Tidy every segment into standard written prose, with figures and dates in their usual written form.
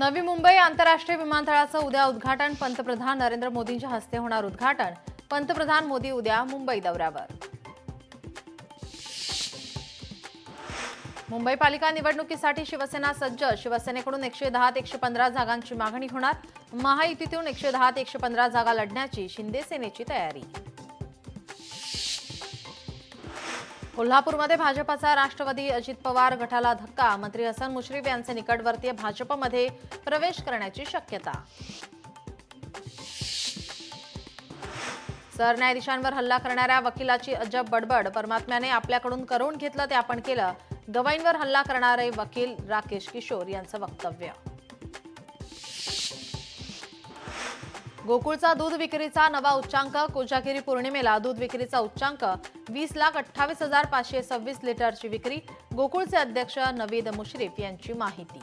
नवी मुंबई आंतरराष्ट्रीय विमानतळाचं उद्या उद्घाटन पंतप्रधान नरेंद्र मोदींच्या हस्ते होणार उद्घाटन। पंतप्रधान मोदी उद्या मुंबई दौऱ्यावर। मुंबई पालिका निवडणुकीसाठी शिवसेना सज्ज। शिवसेनेकडून 110 ते 115 जागांची मागणी होणार। महायुतीतून 110 ते 115 जागा लढण्याची शिंदे सेनेची तयारी। कोल्हापूरमध्ये भाजपचा राष्ट्रवादी अजित पवार गटाला धक्का। मंत्री हसन मुश्रीफ यांचे निकटवर्तीय भाजपमध्ये प्रवेश करण्याची शक्यता। सरन्यायाधीशांवर हल्ला करणाऱ्या वकिलाची अजब बडबड। परमात्म्याने आपल्याकडून करून घेतलं ते आपण केलं। गवाईंवर हल्ला करणारे वकील राकेश किशोर यांचं वक्तव्य। गोकुळचा दूध विक्रीचा नवा उच्चांक। कोजागिरी पौर्णिमेला दूध विक्रीचा उच्चांक 20,28,526 लिटरची विक्री। गोकुळचे अध्यक्ष नवीद मुश्रीफ यांची माहिती।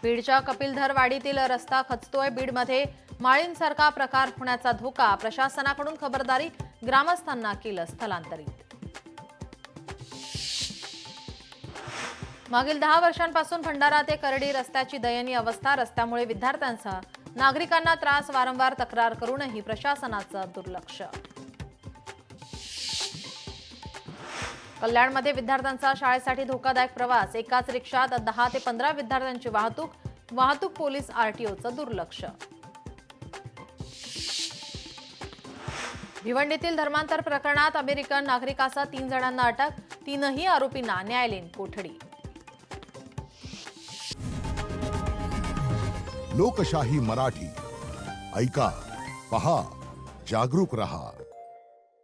बीडच्या कपिलधरवाडीतील रस्ता खचतोय। बीडमध्ये माळींसारखा प्रकार होण्याचा धोका। प्रशासनाकडून खबरदारी। ग्रामस्थांना केलं स्थलांतरित। मागील 10 वर्षांपासून भंडारा ते करडी रस्त्याची दयनीय अवस्था। रस्त्यामुळे विद्यार्थ्यांसह नागरिकांना त्रास। वारंवार तक्रार करूनही प्रशासनाचं दुर्लक्ष। कल्याणमध्ये विद्यार्थ्यांचा शाळेसाठी धोकादायक प्रवास। एकाच रिक्षात 10 ते 15 विद्यार्थ्यांची वाहतूक पोलीस आरटीओचं दुर्लक्ष। भिवंडीतील धर्मांतर प्रकरणात अमेरिकन नागरिकासह 3 जणांना अटक। 3ही आरोपींना न्यायालयीन कोठडी। लोकशाही मराठी ऐका, पहा, जागरूक रहा।